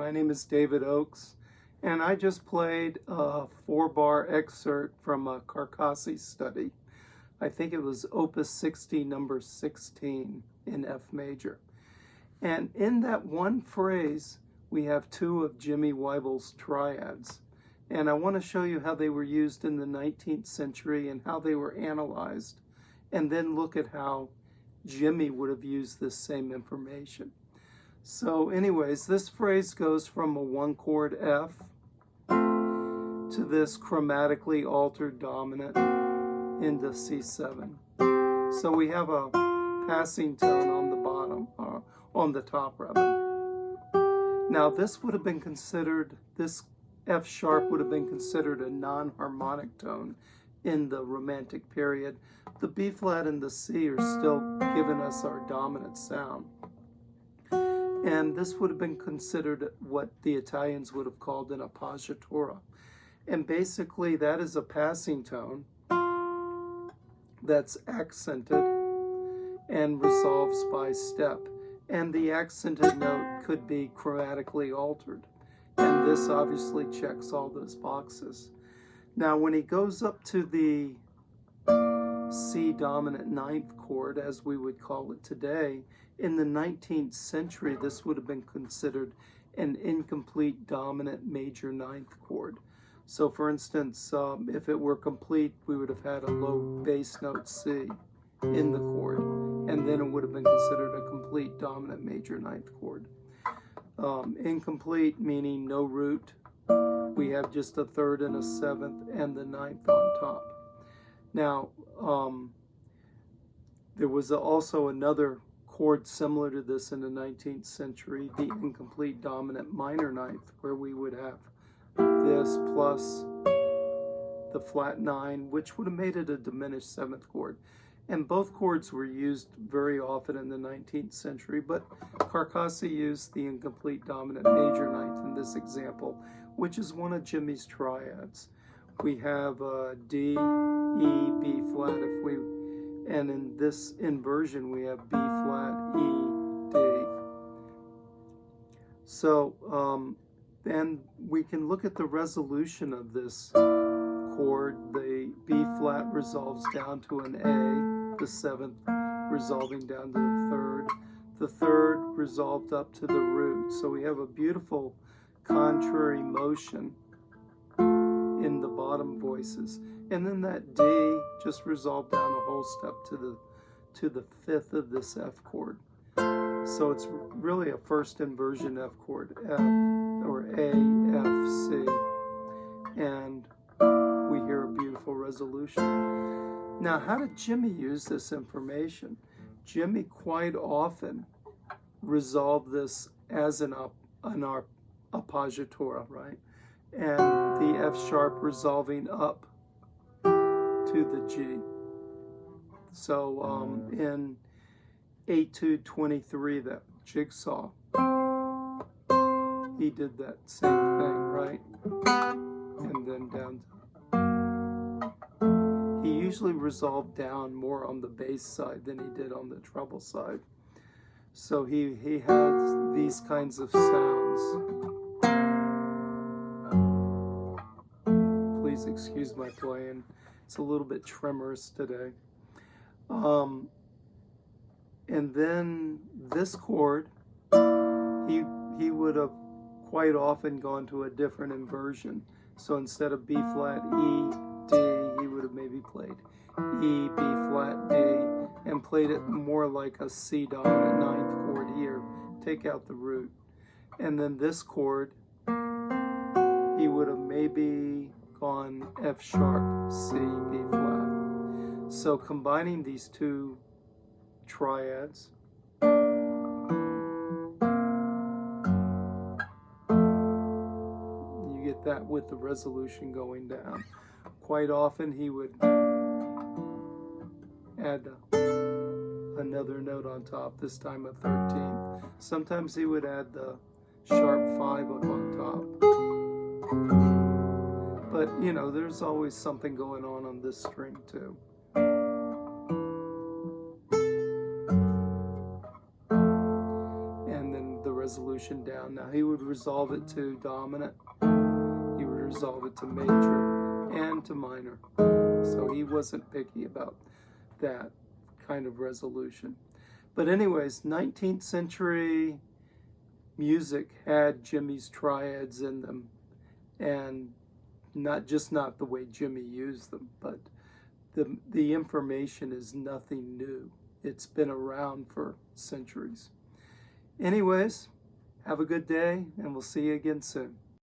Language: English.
My name is David Oakes, and I just played a 4-bar excerpt from a Carcassi study. I think it was Opus 60, number 16 in F major. And in that one phrase, we have two of Jimmy Wyble's triads. And I want to show you how they were used in the 19th century and how they were analyzed, and then look at how Jimmy would have used this same information. So anyways, this phrase goes from a 1-chord F to this chromatically altered dominant into C7. So we have a passing tone on the bottom, on the top rather. Now this would have been considered, this F sharp would have been considered a non-harmonic tone in the Romantic period. The B flat and the C are still giving us our dominant sound. And this would have been considered what the Italians would have called an appoggiatura. And basically that is a passing tone that's accented and resolves by step. And the accented note could be chromatically altered. And this obviously checks all those boxes. Now when he goes up to the C dominant 9th chord, as we would call it today, in the 19th century, this would have been considered an incomplete dominant major 9th chord. So for instance, if it were complete, we would have had a low bass note C in the chord, and then it would have been considered a complete dominant major 9th chord. Incomplete meaning no root. We have just a 3rd and a 7th and the 9th on top. Now, there was also another chord similar to this in the 19th century, the incomplete dominant minor 9th, where we would have this plus the flat 9, which would have made it a diminished 7th chord. And both chords were used very often in the 19th century, but Carcassi used the incomplete dominant major 9th in this example, which is one of Jimmy's triads. We have D, E, B flat, and in this inversion we have B flat, E, D. So then we can look at the resolution of this chord. The B flat resolves down to an A, the 7th resolving down to the 3rd resolved up to the root. So we have a beautiful contrary motion in the bottom voices, and then that D just resolved down a whole step to the 5th of this F chord. So it's really a first inversion F chord, F or A, F, C, and we hear a beautiful resolution. Now, how did Jimmy use this information? Jimmy quite often resolved this as an appoggiatura, right? And the F sharp resolving up to the G. So in Etude 23, that jigsaw, he did that same thing, right? And then down. He usually resolved down more on the bass side than he did on the treble side. So he has these kinds of sounds. Please excuse my playing. It's a little bit tremorous today. And then this chord, he would have quite often gone to a different inversion. So instead of B flat, E, D, he would have maybe played E, B flat, D, and played it more like a C dominant 9th chord here. Take out the root. And then this chord, he would have maybe gone F sharp, C, B flat. So combining these two triads, you get that with the resolution going down. Quite often he would add another note on top, this time a 13th. Sometimes he would add the sharp 5 up on top. But, you know, there's always something going on this string too. And then the resolution resolution down. Now he would resolve it to dominant, he would resolve it to major and to minor. So he wasn't picky about that kind of resolution. But anyways, 19th century music had Jimmy's triads in them, and not the way Jimmy used them, but the information is nothing new. It's been around for centuries. Anyways, have a good day, and we'll see you again soon.